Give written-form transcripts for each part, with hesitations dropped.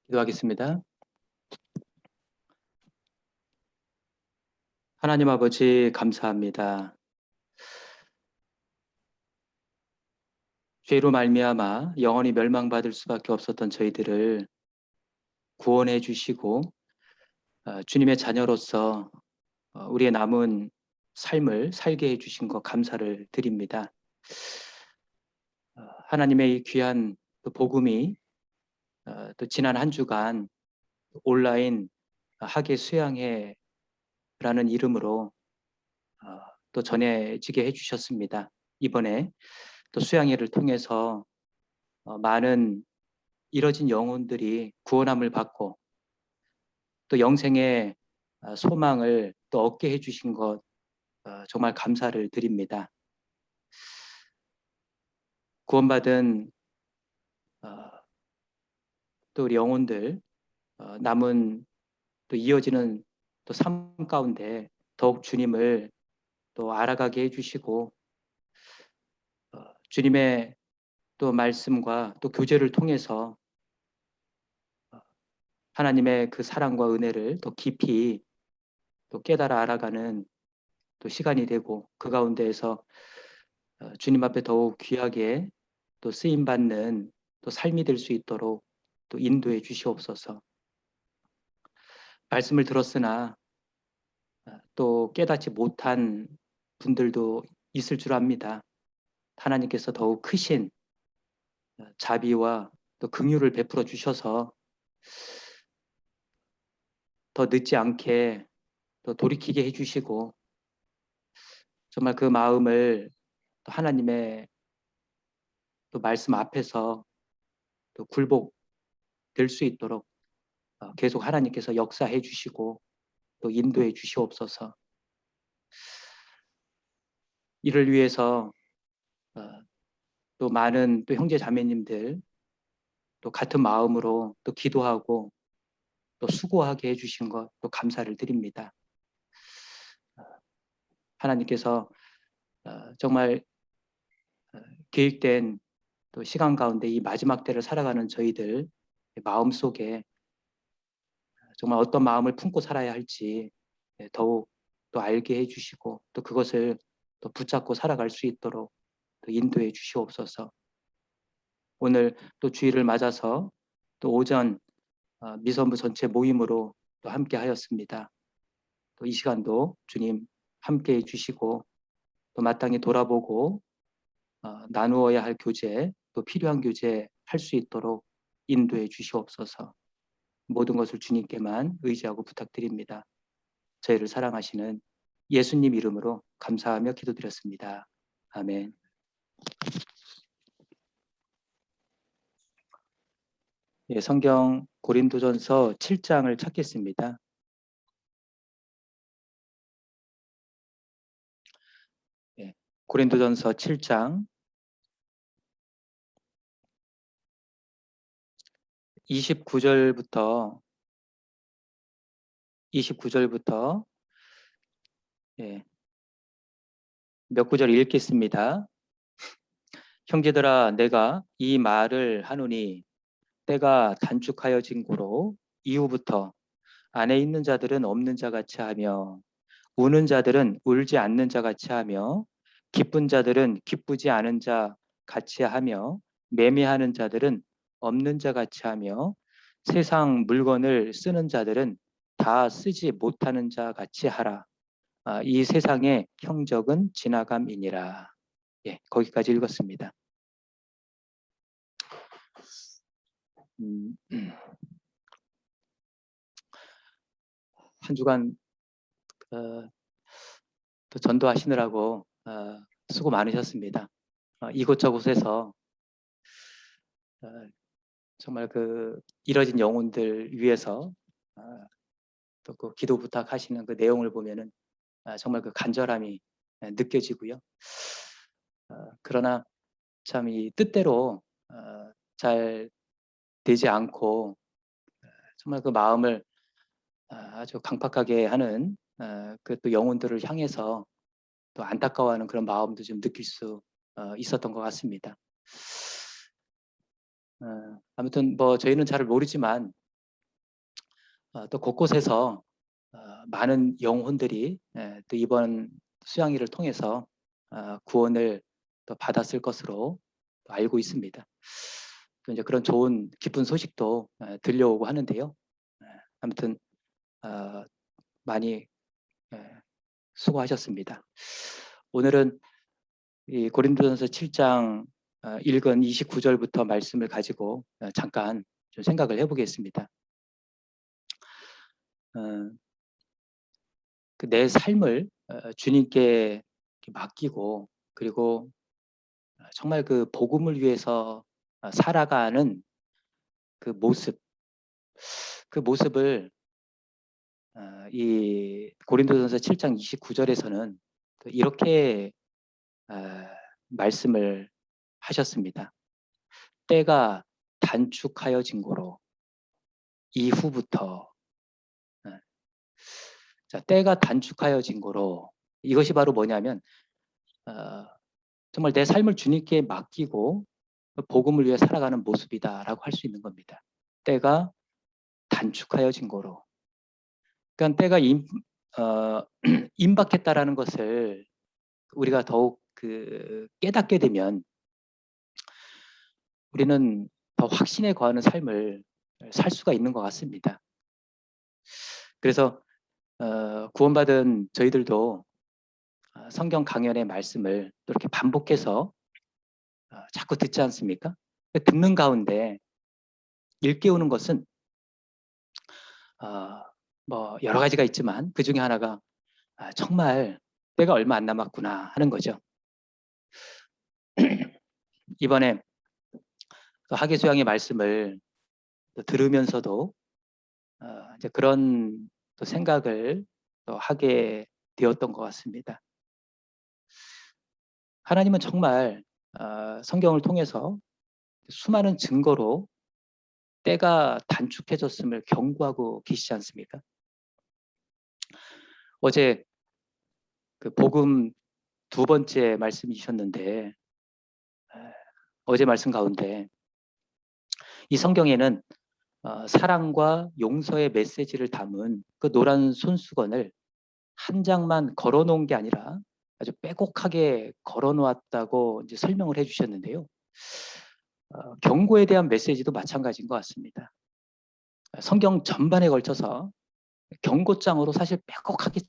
기도하겠습니다. 하나님 아버지 감사합니다. 죄로 말미암아 영원히 멸망받을 수밖에 없었던 저희들을 구원해 주시고 주님의 자녀로서 우리의 남은 삶을 살게 해 주신 것 감사를 드립니다. 하나님의 이 귀한 복음이 또 지난 한 주간 온라인 학예 수양회라는 이름으로 또 전해지게 해 주셨습니다. 이번에 또 수양회를 통해서 많은 잃어진 영혼들이 구원함을 받고 또 영생의 소망을 또 얻게 해주신 것 정말 감사를 드립니다. 구원받은 또 우리 영혼들 남은 또 이어지는 또 삶 가운데 더욱 주님을 또 알아가게 해주시고 주님의 또 말씀과 또 교제를 통해서 하나님의 그 사랑과 은혜를 더 깊이 또 깨달아 알아가는 또 시간이 되고 그 가운데에서 주님 앞에 더욱 귀하게 또 쓰임 받는 또 삶이 될 수 있도록 또 인도해 주시옵소서. 말씀을 들었으나 또 깨닫지 못한 분들도 있을 줄 압니다. 하나님께서 더욱 크신 자비와 또 긍휼을 베풀어 주셔서 더 늦지 않게 또 돌이키게 해주시고 정말 그 마음을 또 하나님의 또 말씀 앞에서 또 굴복될 수 있도록 계속 하나님께서 역사해 주시고 또 인도해 주시옵소서. 이를 위해서 또 많은 또 형제 자매님들 또 같은 마음으로 또 기도하고 또 수고하게 해주신 것 또 감사를 드립니다. 하나님께서 정말 계획된 또 시간 가운데 이 마지막 때를 살아가는 저희들 마음속에 정말 어떤 마음을 품고 살아야 할지 더욱 또 알게 해주시고 또 그것을 또 붙잡고 살아갈 수 있도록 또 인도해 주시옵소서. 오늘 또 주일을 맞아서 또 오전 미선부 전체 모임으로 또 함께 하였습니다. 또 이 시간도 주님 함께 해주시고 또 마땅히 돌아보고 나누어야 할 교제 또 필요한 교제 할 수 있도록 인도해 주시옵소서. 모든 것을 주님께만 의지하고 부탁드립니다. 저희를 사랑하시는 예수님 이름으로 감사하며 기도드렸습니다. 아멘. 예, 성경 고린도전서 7장을 찾겠습니다. 예, 고린도전서 7장 29절부터 예, 몇 구절 읽겠습니다. 형제들아 내가 이 말을 하노니 때가 단축하여진 고로 이후부터 안에 있는 자들은 없는 자 같이 하며 우는 자들은 울지 않는 자 같이 하며 기쁜 자들은 기쁘지 않은 자 같이 하며 매매하는 자들은 없는 자 같이 하며 세상 물건을 쓰는 자들은 다 쓰지 못하는 자 같이 하라. 이 세상의 형적은 지나감이니라. 예, 거기까지 읽었습니다. 한 주간 또 전도하시느라고 수고 많으셨습니다. 이곳저곳에서 정말 그 이뤄진 영혼들 위해서 또 그 기도 부탁하시는 그 내용을 보면은 정말 그 간절함이 느껴지고요. 그러나 참 이 뜻대로 잘 되지 않고 정말 그 마음을 아주 강팍하게 하는 그 또 영혼들을 향해서 또 안타까워하는 그런 마음도 좀 느낄 수 있었던 것 같습니다. 아무튼 뭐 저희는 잘 모르지만 또 곳곳에서 많은 영혼들이 또 이번 수양일을 통해서 구원을 또 받았을 것으로 알고 있습니다. 또 이제 그런 좋은 기쁜 소식도 들려오고 하는데요. 아무튼 많이 수고하셨습니다. 오늘은 이 고린도전서 7장 1권 29절부터 말씀을 가지고 잠깐 좀 생각을 해보겠습니다. 그 내 삶을 주님께 맡기고 그리고 정말 그 복음을 위해서 살아가는 그 모습을 이 고린도전서 7장 29절에서는 이렇게 말씀을 하셨습니다. 때가 단축하여진 고로 이후부터 자, 때가 단축하여진 고로 이것이 바로 뭐냐면 정말 내 삶을 주님께 맡기고 복음을 위해 살아가는 모습이다라고 할 수 있는 겁니다. 때가 단축하여진 고로. 그러니까 때가 임박했다라는 것을 우리가 더욱 깨닫게 되면 우리는 더 확신에 거하는 삶을 살 수가 있는 것 같습니다. 그래서 구원받은 저희들도 성경 강연의 말씀을 또 이렇게 반복해서 자꾸 듣지 않습니까? 듣는 가운데 일깨우는 것은 뭐 여러 가지가 있지만 그 중에 하나가 정말 때가 얼마 안 남았구나 하는 거죠. 이번에 하계수양의 말씀을 들으면서도 이제 그런 또 생각을 또 하게 되었던 것 같습니다. 하나님은 정말 성경을 통해서 수많은 증거로 때가 단축해졌음을 경고하고 계시지 않습니까? 어제 그 복음 두 번째 말씀이셨는데 어제 말씀 가운데 이 성경에는 사랑과 용서의 메시지를 담은 그 노란 손수건을 한 장만 걸어놓은 게 아니라 아주 빼곡하게 걸어놓았다고 이제 설명을 해주셨는데요. 경고에 대한 메시지도 마찬가지인 것 같습니다. 성경 전반에 걸쳐서 경고장으로 사실 빼곡하게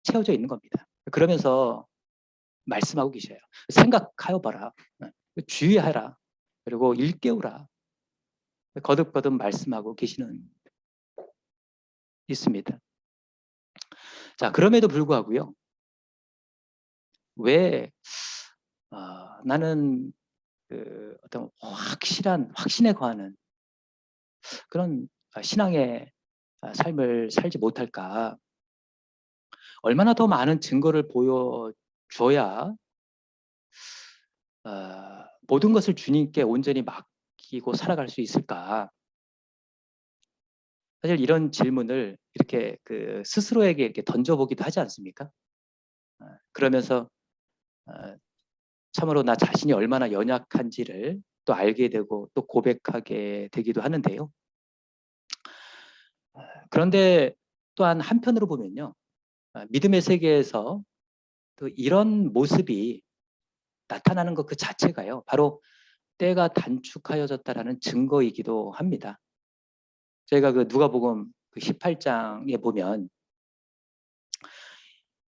채워져 있는 겁니다. 그러면서 말씀하고 계셔요. 생각하여 봐라. 주의하라. 그리고 일깨우라. 거듭거듭 말씀하고 계시는 있습니다. 자, 그럼에도 불구하고요. 왜 나는 그 어떤 확신에 거하는 그런 신앙의 삶을 살지 못할까? 얼마나 더 많은 증거를 보여줘야 모든 것을 주님께 온전히 맡기고 살아갈 수 있을까? 사실 이런 질문을 이렇게 스스로에게 이렇게 던져보기도 하지 않습니까? 그러면서 참으로 나 자신이 얼마나 연약한지를 또 알게 되고 또 고백하게 되기도 하는데요. 그런데 또한 한편으로 보면요. 믿음의 세계에서 또 이런 모습이 나타나는 것 그 자체가요. 바로 때가 단축하여졌다라는 증거이기도 합니다. 저희가 그 누가복음 18장에 보면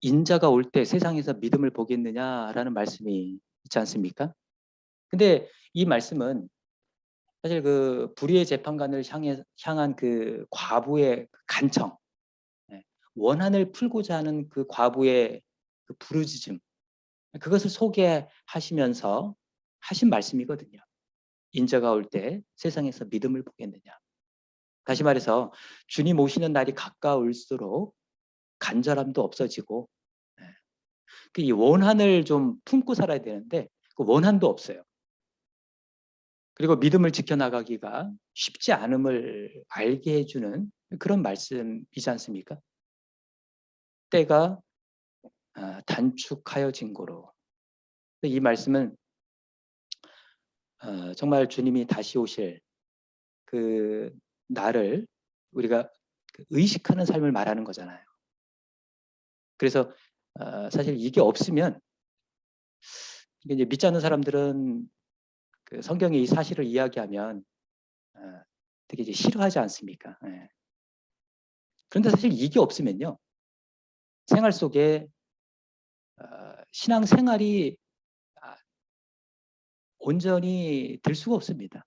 인자가 올 때 세상에서 믿음을 보겠느냐라는 말씀이 있지 않습니까? 근데 이 말씀은 사실 그 불의의 재판관을 향한 그 과부의 간청, 원한을 풀고자 하는 그 과부의 그 부르짖음, 그것을 소개하시면서 하신 말씀이거든요. 인자가 올 때 세상에서 믿음을 보겠느냐. 다시 말해서 주님 오시는 날이 가까울수록 간절함도 없어지고 이 원한을 좀 품고 살아야 되는데 그 원한도 없어요. 그리고 믿음을 지켜나가기가 쉽지 않음을 알게 해주는 그런 말씀이지 않습니까? 때가 단축하여진 고로. 이 말씀은 정말 주님이 다시 오실 그 날을 우리가 의식하는 삶을 말하는 거잖아요. 그래서 사실 이게 없으면 이제 믿지 않는 사람들은 그 성경의 이 사실을 이야기하면 되게 이제 싫어하지 않습니까? 예. 그런데 사실 이게 없으면요, 생활 속에 신앙 생활이 온전히 될 수가 없습니다.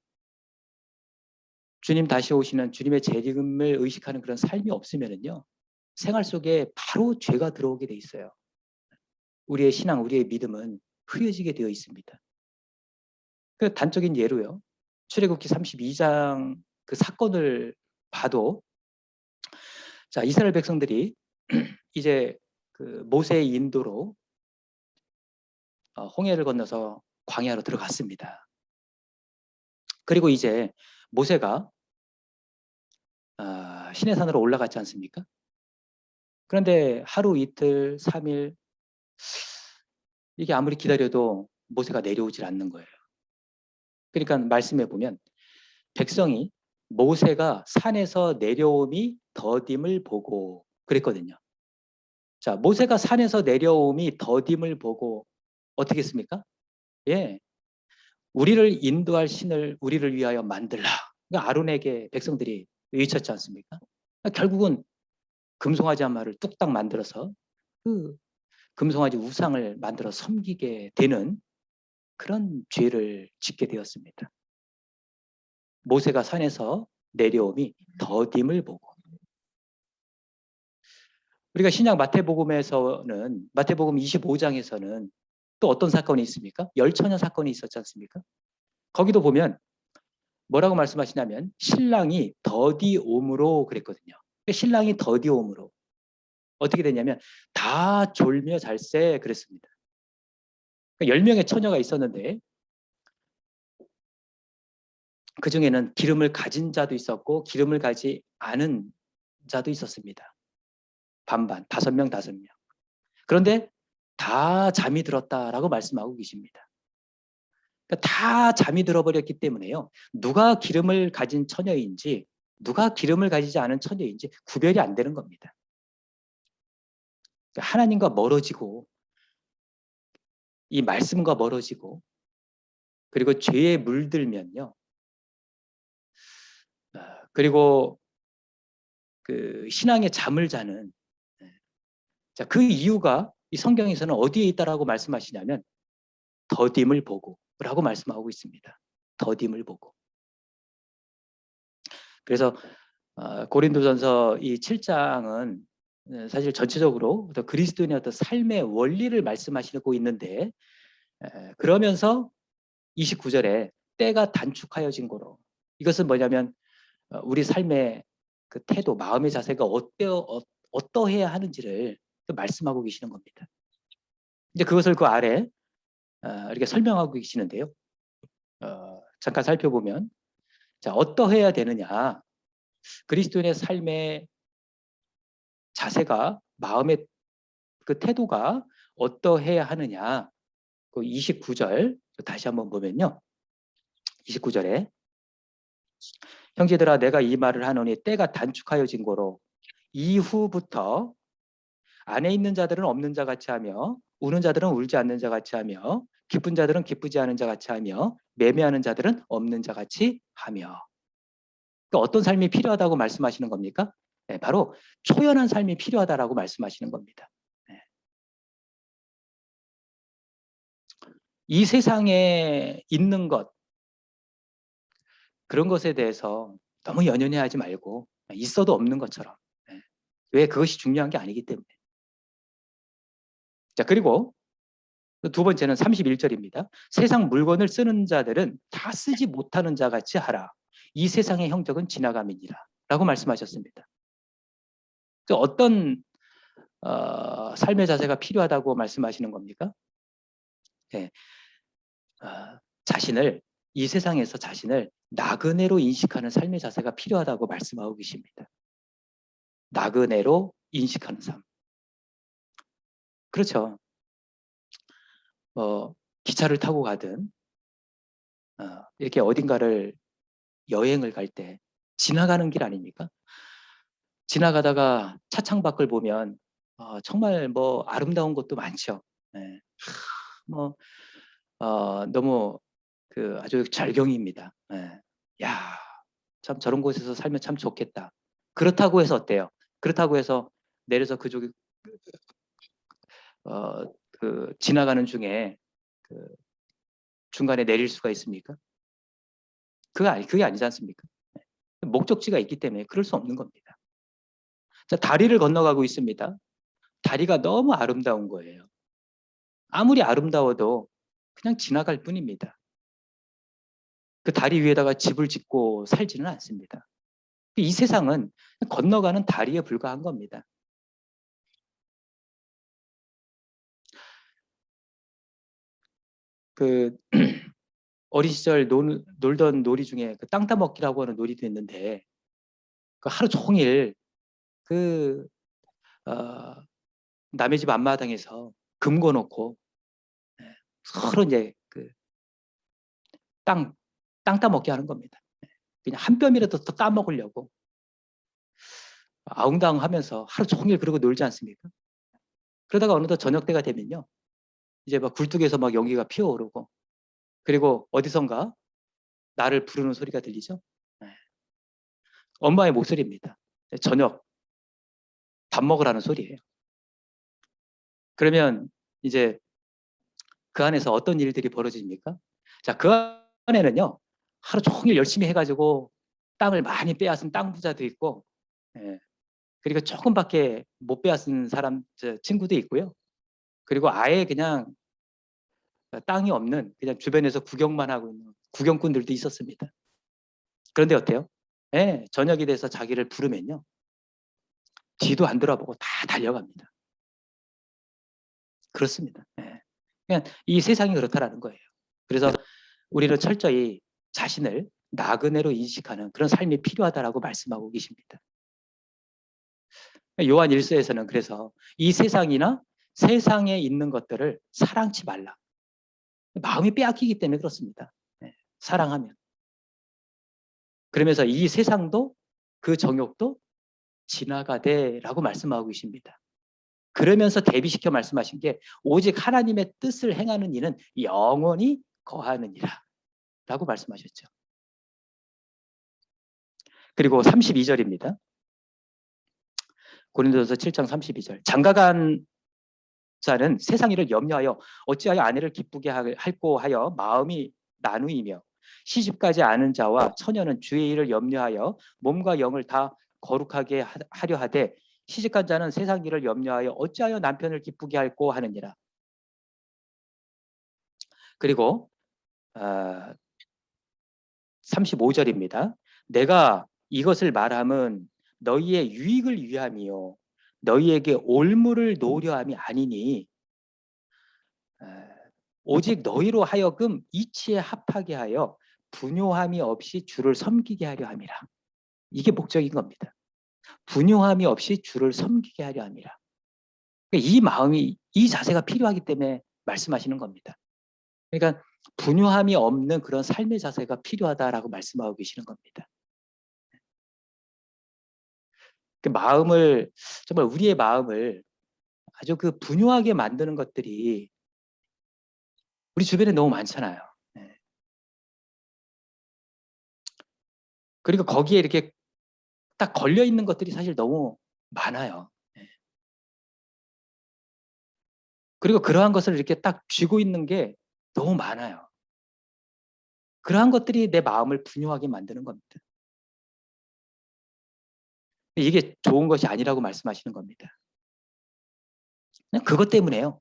주님 다시 오시는 주님의 재림을 의식하는 그런 삶이 없으면요, 생활 속에 바로 죄가 들어오게 돼 있어요. 우리의 신앙, 우리의 믿음은 흐려지게 되어 있습니다. 그 단적인 예로요, 출애굽기 32장 그 사건을 봐도, 자, 이스라엘 백성들이 이제 그 모세의 인도로 홍해를 건너서 광야로 들어갔습니다. 그리고 이제 모세가 시내산으로 올라갔지 않습니까? 그런데 하루 이틀 3일 이게 아무리 기다려도 모세가 내려오질 않는 거예요. 그러니까 말씀해 보면 백성이 모세가 산에서 내려옴이 더딤을 보고 그랬거든요. 자, 모세가 산에서 내려옴이 더딤을 보고 어떻게 했습니까? 예, 우리를 인도할 신을 우리를 위하여 만들라. 그러니까 아론에게 백성들이 외쳤지 않습니까? 결국은 금송아지 한 마리를 뚝딱 만들어서 그 금송아지 우상을 만들어 섬기게 되는 그런 죄를 짓게 되었습니다. 모세가 산에서 내려옴이 더딤을 보고. 우리가 신약 마태복음에서는 마태복음 25장에서는 또 어떤 사건이 있습니까? 열처녀 사건이 있었지 않습니까? 거기도 보면 뭐라고 말씀하시냐면 신랑이 더디옴으로 그랬거든요. 신랑이 더디옴으로 어떻게 됐냐면 다 졸며 잘세 그랬습니다. 10명의 처녀가 있었는데 그 중에는 기름을 가진 자도 있었고 기름을 가지 않은 자도 있었습니다. 반반, 5명, 5명. 그런데 다 잠이 들었다라고 말씀하고 계십니다. 그러니까 다 잠이 들어버렸기 때문에요. 누가 기름을 가진 처녀인지 누가 기름을 가지지 않은 처녀인지 구별이 안 되는 겁니다. 그러니까 하나님과 멀어지고 이 말씀과 멀어지고 그리고 죄에 물들면요. 그리고 그 신앙의 잠을 자는 자, 그 이유가 이 성경에서는 어디에 있다라고 말씀하시냐면 더딤을 보고 라고 말씀하고 있습니다. 더딤을 보고. 그래서 고린도전서 이 7장은 사실 전체적으로 그리스도인의 어떤 삶의 원리를 말씀하시고 있는데 그러면서 29절에 때가 단축하여진 거로 이것은 뭐냐면 우리 삶의 그 태도, 마음의 자세가 어떠해야 하는지를 말씀하고 계시는 겁니다. 이제 그것을 그 아래 이렇게 설명하고 계시는데요. 잠깐 살펴보면 자, 어떠해야 되느냐. 그리스도인의 삶의 자세가 마음의 그 태도가 어떠해야 하느냐. 그 29절 다시 한번 보면요. 29절에 형제들아 내가 이 말을 하노니 때가 단축하여진 거로 이후부터 안에 있는 자들은 없는 자 같이 하며 우는 자들은 울지 않는 자 같이 하며 기쁜 자들은 기쁘지 않은 자 같이 하며 매매하는 자들은 없는 자 같이 하며 그러니까 어떤 삶이 필요하다고 말씀하시는 겁니까? 네, 바로 초연한 삶이 필요하다라고 말씀하시는 겁니다. 네. 이 세상에 있는 것 그런 것에 대해서 너무 연연해하지 말고 있어도 없는 것처럼 네. 왜 그것이 중요한 게 아니기 때문에 자 그리고 두 번째는 31절입니다. 세상 물건을 쓰는 자들은 다 쓰지 못하는 자 같이 하라. 이 세상의 형적은 지나감이니라. 라고 말씀하셨습니다. 어떤 삶의 자세가 필요하다고 말씀하시는 겁니까? 네. 자신을 이 세상에서 자신을 나그네로 인식하는 삶의 자세가 필요하다고 말씀하고 계십니다. 나그네로 인식하는 삶. 그렇죠. 기차를 타고 가든 이렇게 어딘가를 여행을 갈 때 지나가는 길 아닙니까? 지나가다가 차창 밖을 보면 정말 뭐 아름다운 것도 많죠. 예. 뭐 너무 그 아주 절경입니다. 예. 야, 참 저런 곳에서 살면 참 좋겠다. 그렇다고 해서 어때요? 그렇다고 해서 내려서 그쪽에 그 지나가는 중에 그 중간에 내릴 수가 있습니까? 그게 아니지 않습니까? 목적지가 있기 때문에 그럴 수 없는 겁니다. 자, 다리를 건너가고 있습니다. 다리가 너무 아름다운 거예요. 아무리 아름다워도 그냥 지나갈 뿐입니다. 그 다리 위에다가 집을 짓고 살지는 않습니다. 이 세상은 건너가는 다리에 불과한 겁니다. 그 어린 시절 놀던 놀이 중에 그 땅 따먹기라고 하는 놀이도 있는데 그 하루 종일 그 어, 남의 집 앞마당에서 금 거놓고 서로 이제 그 땅, 땅 따먹기 하는 겁니다. 그냥 한 뼘이라도 더 따먹으려고 아웅다웅 하면서 하루 종일 그러고 놀지 않습니까? 그러다가 어느덧 저녁 때가 되면요. 이제 막 굴뚝에서 막 연기가 피어오르고 그리고 어디선가 나를 부르는 소리가 들리죠. 네. 엄마의 목소리입니다. 저녁 밥 먹으라는 소리예요. 그러면 이제 그 안에서 어떤 일들이 벌어집니까? 자, 그 안에는요. 하루 종일 열심히 해가지고 땅을 많이 빼앗은 땅 부자도 있고 예. 그리고 조금밖에 못 빼앗은 사람 친구도 있고요. 그리고 아예 그냥 땅이 없는 그냥 주변에서 구경만 하고 있는 구경꾼들도 있었습니다. 그런데 어때요? 네, 저녁이 돼서 자기를 부르면요. 뒤도 안 돌아보고 다 달려갑니다. 그렇습니다. 네. 그냥 이 세상이 그렇다라는 거예요. 그래서 우리는 철저히 자신을 나그네로 인식하는 그런 삶이 필요하다라고 말씀하고 계십니다. 요한 1서에서는 그래서 이 세상이나 세상에 있는 것들을 사랑치 말라. 마음이 빼앗기기 때문에 그렇습니다. 네, 사랑하면. 그러면서 이 세상도 그 정욕도 지나가되라고 말씀하고 계십니다. 그러면서 대비시켜 말씀하신 게 오직 하나님의 뜻을 행하는 이는 영원히 거하느니라 라고 말씀하셨죠. 그리고 32절입니다. 고린도서 7장 32절. 장가간 자는 세상 일을 염려하여 어찌하여 아내를 기쁘게 할꼬 하여 마음이 나누이며 시집가지 않은 자와 처녀는 주의 일을 염려하여 몸과 영을 다 거룩하게 하려 하되 시집간 자는 세상 일을 염려하여 어찌하여 남편을 기쁘게 할꼬 하느니라. 그리고 35절입니다. 내가 이것을 말함은 너희의 유익을 위함이요 너희에게 올무를 노려함이 아니니 오직 너희로 하여금 이치에 합하게 하여 분요함이 없이 주를 섬기게 하려 함이라. 이게 목적인 겁니다. 분요함이 없이 주를 섬기게 하려 함이라. 이 마음이 이 자세가 필요하기 때문에 말씀하시는 겁니다. 그러니까 분요함이 없는 그런 삶의 자세가 필요하다라고 말씀하고 계시는 겁니다. 그 마음을 정말 우리의 마음을 아주 그 분요하게 만드는 것들이 우리 주변에 너무 많잖아요. 네. 그리고 거기에 이렇게 딱 걸려 있는 것들이 사실 너무 많아요. 네. 그리고 그러한 것을 이렇게 딱 쥐고 있는 게 너무 많아요. 그러한 것들이 내 마음을 분요하게 만드는 겁니다. 이게 좋은 것이 아니라고 말씀하시는 겁니다. 그냥 그것 때문에요.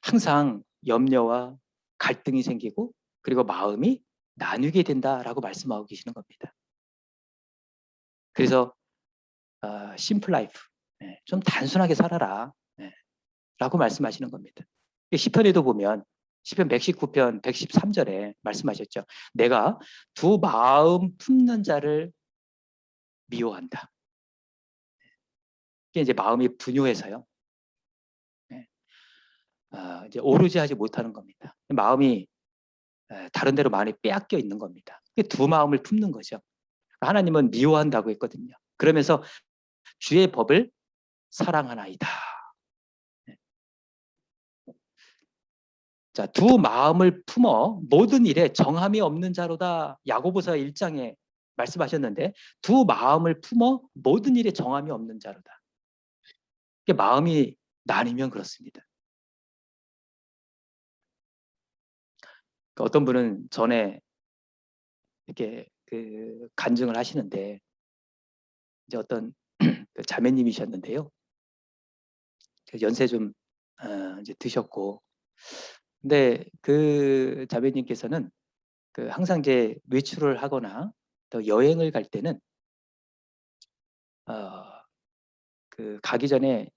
항상 염려와 갈등이 생기고 그리고 마음이 나뉘게 된다라고 말씀하고 계시는 겁니다. 그래서 심플 라이프, 좀 단순하게 살아라 라고 말씀하시는 겁니다. 시편에도 보면 시편 119편 113절에 말씀하셨죠. 내가 두 마음 품는 자를 미워한다. 이게 이제 마음이 분요해서요. 이제 오르지 하지 못하는 겁니다. 마음이 다른 데로 많이 빼앗겨 있는 겁니다. 두 마음을 품는 거죠. 하나님은 미워한다고 했거든요. 그러면서 주의 법을 사랑하나이다. 자, 두 마음을 품어 모든 일에 정함이 없는 자로다. 야고보서 1장에 말씀하셨는데 두 마음을 품어 모든 일에 정함이 없는 자로다. 마음이 나뉘면 그렇습니다. 어떤 분은 전에 이렇게 그 간증을 하시는데 이제 어떤 그 자매님이셨는데요. 연세 좀 이제 드셨고, 근데 그 자매님께서는 그 항상 이제 외출을 하거나 또 여행을 갈 때는 그 가기 전에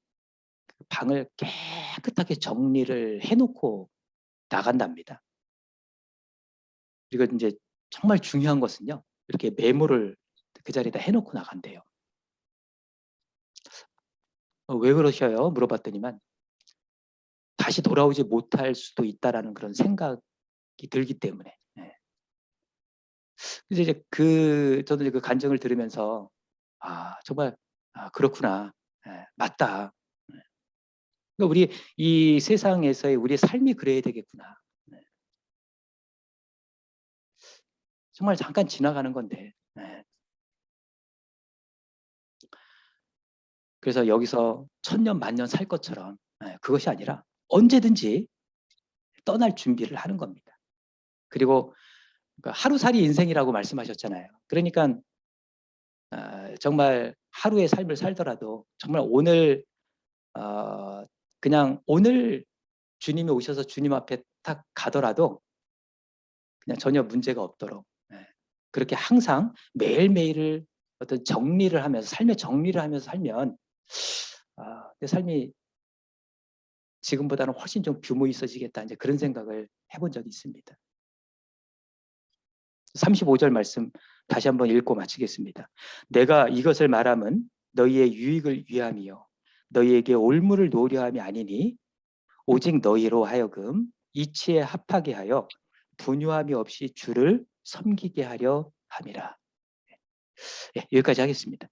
방을 깨끗하게 정리를 해놓고 나간답니다. 그리고 이제 정말 중요한 것은요, 이렇게 메모를 그 자리에다 해놓고 나간대요. 왜 그러셔요? 물어봤더니만 다시 돌아오지 못할 수도 있다라는 그런 생각이 들기 때문에. 네. 그래서 이제 저도 이제 그 간증을 들으면서 정말 그렇구나. 네, 맞다. 네. 그러니까 우리 이 세상에서의 우리의 삶이 그래야 되겠구나. 네. 정말 잠깐 지나가는 건데. 네. 그래서 여기서 천년 만년 살 것처럼 그것이 아니라 언제든지 떠날 준비를 하는 겁니다. 그리고 하루살이 인생이라고 말씀하셨잖아요. 그러니까 정말 하루의 삶을 살더라도 정말 오늘 그냥 오늘 주님이 오셔서 주님 앞에 딱 가더라도 그냥 전혀 문제가 없도록 그렇게 항상 매일매일을 어떤 정리를 하면서 삶의 정리를 하면서 살면 내 삶이 지금보다는 훨씬 좀 규모 있어지겠다 이제 그런 생각을 해본 적이 있습니다. 35절 말씀 다시 한번 읽고 마치겠습니다. 내가 이것을 말함은 너희의 유익을 위함이요 너희에게 올무를 노려함이 아니니 오직 너희로 하여금 이치에 합하게 하여 분유함이 없이 주를 섬기게 하려 함이라. 여기까지 하겠습니다.